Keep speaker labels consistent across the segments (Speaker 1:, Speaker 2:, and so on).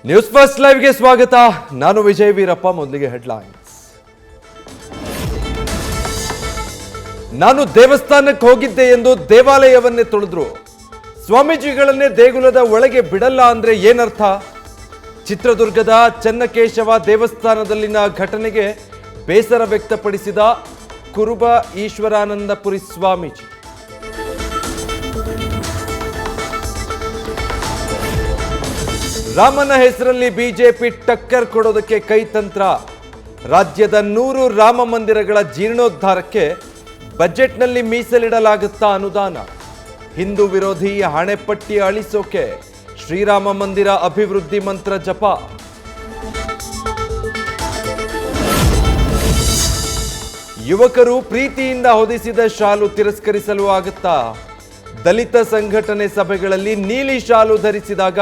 Speaker 1: News first ಲೈವ್ಗೆ ಸ್ವಾಗತ. ನಾನು ವಿಜಯ್ ವೀರಪ್ಪ. ಮೊದಲಿಗೆ ಹೆಡ್ಲೈನ್ಸ್. ನಾನು ದೇವಸ್ಥಾನಕ್ಕೆ ಹೋಗಿದ್ದೆ ಎಂದು ದೇವಾಲಯವನ್ನೇ ತೊಳೆದ್ರು. ಸ್ವಾಮೀಜಿಗಳನ್ನೇ ದೇಗುಲದ ಒಳಗೆ ಬಿಡಲ್ಲ ಅಂದ್ರೆ ಏನರ್ಥ? ಚಿತ್ರದುರ್ಗದ ಚನ್ನಕೇಶವ ದೇವಸ್ಥಾನದಲ್ಲಿನ ಘಟನೆಗೆ ಬೇಸರ ವ್ಯಕ್ತಪಡಿಸಿದ ಕುರುಬ ಈಶ್ವರಾನಂದಪುರಿ ಸ್ವಾಮೀಜಿ. ರಾಮನ ಹೆಸರಲ್ಲಿ ಬಿಜೆಪಿ ಟಕ್ಕರ್ ಕೊಡೋದಕ್ಕೆ ಕೈತಂತ್ರ. ರಾಜ್ಯದ 100 ರಾಮ ಮಂದಿರಗಳ ಜೀರ್ಣೋದ್ಧಾರಕ್ಕೆ ಬಜೆಟ್ನಲ್ಲಿ ಮೀಸಲಿಡಲಾಗುತ್ತಾ ಅನುದಾನ? ಹಿಂದೂ ವಿರೋಧಿ ಹಣೆಪಟ್ಟಿ ಅಳಿಸೋಕೆ ಶ್ರೀರಾಮ ಮಂದಿರ ಅಭಿವೃದ್ಧಿ ಮಂತ್ರ ಜಪ. ಯುವಕರು ಪ್ರೀತಿಯಿಂದ ಹೊದಿಸಿದ ಶಾಲು ತಿರಸ್ಕರಿಸಲು ಆಗುತ್ತಾ? ದಲಿತ ಸಂಘಟನೆ ಸಭೆಗಳಲ್ಲಿ ನೀಲಿ ಶಾಲು ಧರಿಸಿದಾಗ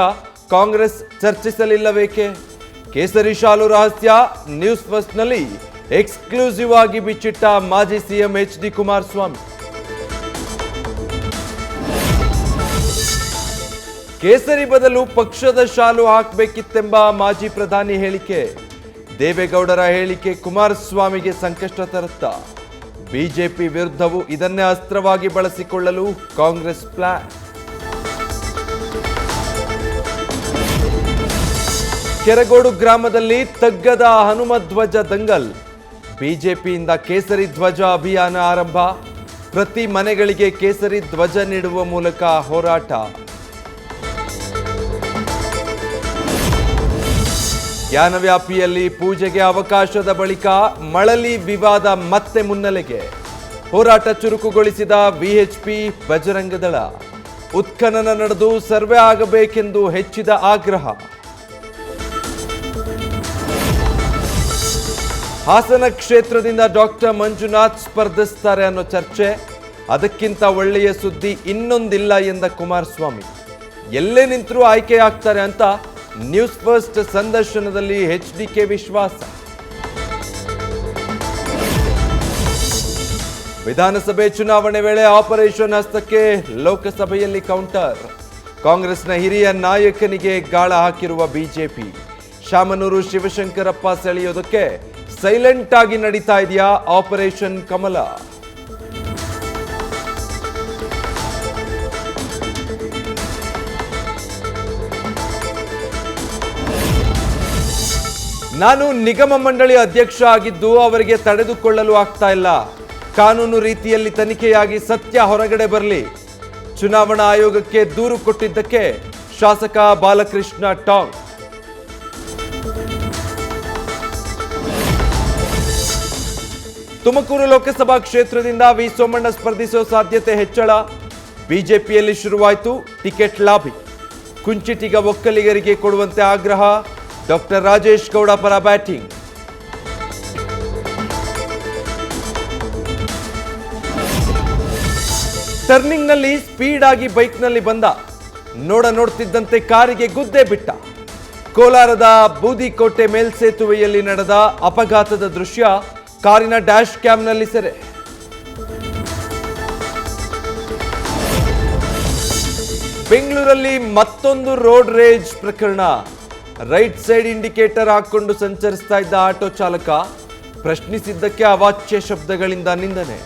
Speaker 1: ಕಾಂಗ್ರೆಸ್ ಚರ್ಚಿಸಲಿಲ್ಲವೇಕೆ? ಕೇಸರಿ ಶಾಲು ರಹಸ್ಯ ನ್ಯೂಸ್ ಫಸ್ಟ್ನಲ್ಲಿ ಎಕ್ಸ್ಕ್ಲೂಸಿವ್ ಆಗಿ ಬಿಚ್ಚಿಟ್ಟ ಮಾಜಿ ಸಿಎಂ ಎಚ್.ಡಿ. ಕುಮಾರಸ್ವಾಮಿ. ಕೇಸರಿ ಬದಲು ಪಕ್ಷದ ಶಾಲು ಹಾಕಬೇಕಿತ್ತೆಂಬ ಮಾಜಿ ಪ್ರಧಾನಿ ಹೇಳಿಕೆ. ದೇವೇಗೌಡರ ಹೇಳಿಕೆ ಕುಮಾರಸ್ವಾಮಿಗೆ ಸಂಕಷ್ಟ ತರುತ್ತಾ? ಬಿಜೆಪಿ ವಿರುದ್ಧವೂ ಇದನ್ನೇ ಅಸ್ತ್ರವಾಗಿ ಬಳಸಿಕೊಳ್ಳಲು ಕಾಂಗ್ರೆಸ್ ಪ್ಲಾನ್. ಕೆರಗೋಡು ಗ್ರಾಮದಲ್ಲಿ ತಗ್ಗದ ಹನುಮಧ್ವಜ ದಂಗಲ್. ಬಿಜೆಪಿಯಿಂದ ಕೇಸರಿ ಧ್ವಜ ಅಭಿಯಾನ ಆರಂಭ. ಪ್ರತಿ ಮನೆಗಳಿಗೆ ಕೇಸರಿ ಧ್ವಜ ನೀಡುವ ಮೂಲಕ ಹೋರಾಟ. ಜ್ಞಾನವ್ಯಾಪಿಯಲ್ಲಿ ಪೂಜೆಗೆ ಅವಕಾಶದ ಬಳಿಕ ಮಳಲಿ ವಿವಾದ ಮತ್ತೆ ಮುನ್ನೆಲೆಗೆ. ಹೋರಾಟ ಚುರುಕುಗೊಳಿಸಿದ ವಿಎಚ್ಪಿ ಬಜರಂಗದಳ. ಉತ್ಖನನ ನಡೆದು ಸರ್ವೆ ಆಗಬೇಕೆಂದು ಹೆಚ್ಚಿದ ಆಗ್ರಹ. ಹಾಸನ ಕ್ಷೇತ್ರದಿಂದ ಡಾಕ್ಟರ್ ಮಂಜುನಾಥ್ ಸ್ಪರ್ಧಿಸ್ತಾರೆ ಅನ್ನೋ ಚರ್ಚೆ. ಅದಕ್ಕಿಂತ ಒಳ್ಳೆಯ ಸುದ್ದಿ ಇನ್ನೊಂದಿಲ್ಲ ಎಂದ ಕುಮಾರಸ್ವಾಮಿ. ಎಲ್ಲೇ ನಿಂತರೂ ಆಯ್ಕೆಯಾಗ್ತಾರೆ ಅಂತ ನ್ಯೂಸ್ ಫಸ್ಟ್ ಸಂದರ್ಶನದಲ್ಲಿ ಎಚ್.ಡಿ.ಕೆ ವಿಶ್ವಾಸ. ವಿಧಾನಸಭೆ ಚುನಾವಣೆ ವೇಳೆ ಆಪರೇಷನ್ ಹಸ್ತಕ್ಕೆ ಲೋಕಸಭೆಯಲ್ಲಿ ಕೌಂಟರ್. ಕಾಂಗ್ರೆಸ್ನ ಹಿರಿಯ ನಾಯಕನಿಗೆ ಗಾಳ ಹಾಕಿರುವ ಬಿಜೆಪಿ. ಶಾಮನೂರು ಶಿವಶಂಕರಪ್ಪ ಸೆಳೆಯೋದಕ್ಕೆ ಸೈಲೆಂಟ್ ಆಗಿ ನಡೀತಾ ಇದೆಯಾ ಆಪರೇಷನ್ ಕಮಲ? ನಾನು ನಿಗಮ ಮಂಡಳಿ ಅಧ್ಯಕ್ಷ ಆಗಿದ್ದು ಅವರಿಗೆ ತಡೆದುಕೊಳ್ಳಲು ಆಗ್ತಾ ಇಲ್ಲ. ಕಾನೂನು ರೀತಿಯಲ್ಲಿ ತನಿಖೆಯಾಗಿ ಸತ್ಯ ಹೊರಗಡೆ ಬರಲಿ. ಚುನಾವಣಾ ಆಯೋಗಕ್ಕೆ ದೂರು ಕೊಟ್ಟಿದ್ದಕ್ಕೆ ಶಾಸಕ ಬಾಲಕೃಷ್ಣ ಟಾಂಗ್. ತುಮಕೂರು ಲೋಕಸಭಾ ಕ್ಷೇತ್ರದಿಂದ ವಿ ಸೋಮಣ್ಣ ಸ್ಪರ್ಧಿಸುವ ಸಾಧ್ಯತೆ ಹೆಚ್ಚಳ. ಬಿಜೆಪಿಯಲ್ಲಿ ಶುರುವಾಯಿತು ಟಿಕೆಟ್ ಲಾಬಿ. ಕುಂಚಿಟಿಗ ಒಕ್ಕಲಿಗರಿಗೆ ಕೊಡುವಂತೆ ಆಗ್ರಹ. ಡಾಕ್ಟರ್ ರಾಜೇಶ್ ಗೌಡ ಪರ ಬ್ಯಾಟಿಂಗ್. ಟರ್ನಿಂಗ್ನಲ್ಲಿ ಸ್ಪೀಡ್ ಆಗಿ ಬೈಕ್ನಲ್ಲಿ ಬಂದ. ನೋಡ್ತಿದ್ದಂತೆ ಕಾರಿಗೆ ಗುದ್ದೆ ಬಿಟ್ಟ. ಕೋಲಾರದ ಬೂದಿಕೋಟೆ ಮೇಲ್ಸೇತುವೆಯಲ್ಲಿ ನಡೆದ ಅಪಘಾತದ ದೃಶ್ಯ ಕಾರಿನ ಡ್ಯಾಶ್ ಕ್ಯಾಮ್ನಲ್ಲಿ ಸೆರೆ. ಬೆಂಗಳೂರಲ್ಲಿ ಮತ್ತೊಂದು ರೋಡ್ ರೇಜ್ ಪ್ರಕರಣ. ರೈಟ್ ಸೈಡ್ ಇಂಡಿಕೇಟರ್ ಹಾಕೊಂಡು ಸಂಚರಿಸ್ತಾ ಇದ್ದ ಆಟೋ ಚಾಲಕ ಪ್ರಶ್ನಿಸಿದ್ದಕ್ಕೆ ಅವಾಚ್ಯ ಶಬ್ದಗಳಿಂದ ನಿಂದನೆ.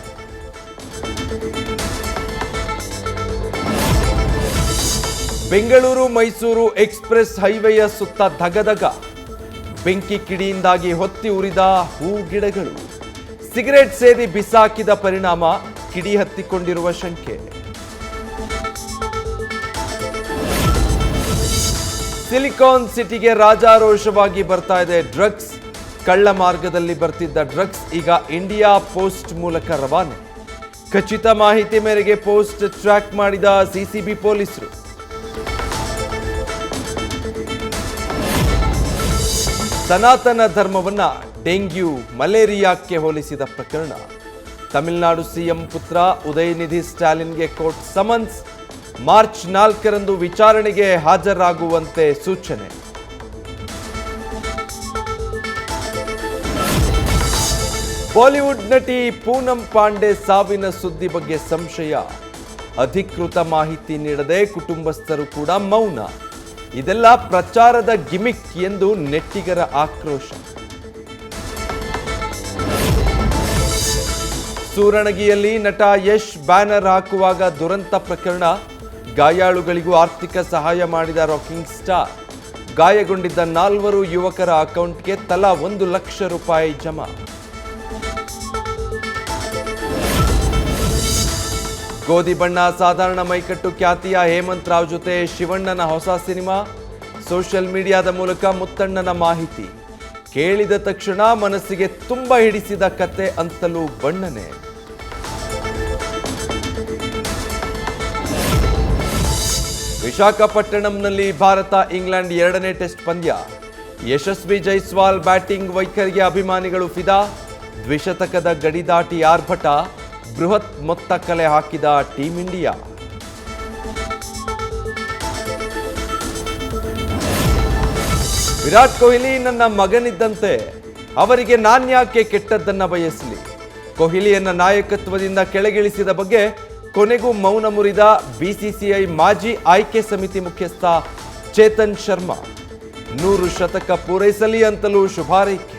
Speaker 1: ಬೆಂಗಳೂರು ಮೈಸೂರು ಎಕ್ಸ್ಪ್ರೆಸ್ ಹೈವೇಯ ಸುತ್ತ ಧಗಧಗ. ಬೆಂಕಿ ಕಿಡಿಯಿಂದಾಗಿ ಹೊತ್ತಿ ಉರಿದ ಹೂ ಗಿಡಗಳು. ಸಿಗರೆಟ್ ಸೇದಿ ಬಿಸಾಕಿದ ಪರಿಣಾಮ ಕಿಡಿ ಹತ್ತಿಕೊಂಡಿರುವ ಶಂಕೆ. ಸಿಲಿಕಾನ್ ಸಿಟಿಗೆ ರಾಜಾರೋಷವಾಗಿ ಬರ್ತಾ ಇದೆ ಡ್ರಗ್ಸ್. ಕಳ್ಳ ಮಾರ್ಗದಲ್ಲಿ ಬರ್ತಿದ್ದ ಡ್ರಗ್ಸ್ ಈಗ ಇಂಡಿಯಾ ಪೋಸ್ಟ್ ಮೂಲಕ ರವಾನೆ. ಖಚಿತ ಮಾಹಿತಿ ಮೇರೆಗೆ ಪೋಸ್ಟ್ ಟ್ರ್ಯಾಕ್ ಮಾಡಿದ ಸಿಸಿಬಿ ಪೊಲೀಸರು. ಸನಾತನ ಧರ್ಮವನ್ನ ಡೆಂಗ್ಯೂ ಮಲೇರಿಯಾಕ್ಕೆ ಹೋಲಿಸಿದ ಪ್ರಕರಣ. ತಮಿಳುನಾಡು ಸಿಎಂ ಪುತ್ರ ಉದಯನಿಧಿ ಸ್ಟಾಲಿನ್ಗೆ ಕೋರ್ಟ್ ಸಮನ್ಸ್. ಮಾರ್ಚ್ 4ರಂದು ವಿಚಾರಣೆಗೆ ಹಾಜರಾಗುವಂತೆ ಸೂಚನೆ. ಬಾಲಿವುಡ್ ನಟಿ ಪೂನಂ ಪಾಂಡೆ ಸಾವಿನ ಸುದ್ದಿ ಬಗ್ಗೆ ಸಂಶಯ. ಅಧಿಕೃತ ಮಾಹಿತಿ ನೀಡದೆ ಕುಟುಂಬಸ್ಥರು ಕೂಡ ಮೌನ. ಇದೆಲ್ಲ ಪ್ರಚಾರದ ಗಿಮಿಕ್ ಎಂದು ನೆಟ್ಟಿಗರ ಆಕ್ರೋಶ. ಸೂರಣಗಿಯಲ್ಲಿ ನಟ ಯಶ್ ಬ್ಯಾನರ್ ಹಾಕುವಾಗ ದುರಂತ ಪ್ರಕರಣ. ಗಾಯಾಳುಗಳಿಗೂ ಆರ್ಥಿಕ ಸಹಾಯ ಮಾಡಿದ ರಾಕಿಂಗ್ ಸ್ಟಾರ್. ಗಾಯಗೊಂಡಿದ್ದ 4 ಯುವಕರ ಅಕೌಂಟ್ಗೆ ತಲಾ 1 ಲಕ್ಷ ರೂಪಾಯಿ ಜಮಾ. ಗೋಧಿ ಬಣ್ಣ ಸಾಧಾರಣ ಮೈಕಟ್ಟು ಖ್ಯಾತಿಯ ಹೇಮಂತ್ ರಾವ್ ಜೊತೆ ಶಿವಣ್ಣನ ಹೊಸ ಸಿನಿಮಾ. ಸೋಷಿಯಲ್ ಮೀಡಿಯಾದ ಮೂಲಕ ಮುತ್ತಣ್ಣನ ಮಾಹಿತಿ. ಕೇಳಿದ ತಕ್ಷಣ ಮನಸ್ಸಿಗೆ ತುಂಬ ಹಿಡಿಸಿದ ಕತೆ ಅಂತಲೂ ಬಣ್ಣನೆ. ವಿಶಾಖಪಟ್ಟಣಂನಲ್ಲಿ ಭಾರತ ಇಂಗ್ಲೆಂಡ್ 2ನೇ ಟೆಸ್ಟ್ ಪಂದ್ಯ. ಯಶಸ್ವಿ ಜೈಸ್ವಾಲ್ ಬ್ಯಾಟಿಂಗ್ ವೈಖರಿಗೆ ಅಭಿಮಾನಿಗಳು ಫಿದಾ. ದ್ವಿಶತಕದ ಗಡಿ ದಾಟಿ ಆರ್ಭಟ. ಬೃಹತ್ ಮೊತ್ತ ಕಲೆ ಹಾಕಿದ ಟೀಂ ಇಂಡಿಯಾ. ವಿರಾಟ್ ಕೊಹ್ಲಿ ನನ್ನ ಮಗನಿದ್ದಂತೆ, ಅವರಿಗೆ ನಾನ್ಯಾಕೆ ಕೆಟ್ಟದ್ದನ್ನ ಬಯಸಲಿ. ಕೊಹ್ಲಿಯನ್ನ ನಾಯಕತ್ವದಿಂದ ಕೆಳಗಿಳಿಸಿದ ಬಗ್ಗೆ ಕೊನೆಗೂ ಮೌನ ಮುರಿದ ಬಿಸಿಸಿಐ ಮಾಜಿ ಆಯ್ಕೆ ಸಮಿತಿ ಮುಖ್ಯಸ್ಥ ಚೇತನ್ ಶರ್ಮಾ. 100 ಶತಕ ಪೂರೈಸಲಿ ಅಂತಲೂ ಶುಭಾರೈಕೆ.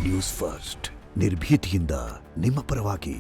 Speaker 2: ನ್ಯೂಸ್ ಫಸ್ಟ್ ನಿರ್ಭೀತಿಯಿಂದ ನಿಮ್ಮ ಪರವಾಗಿ.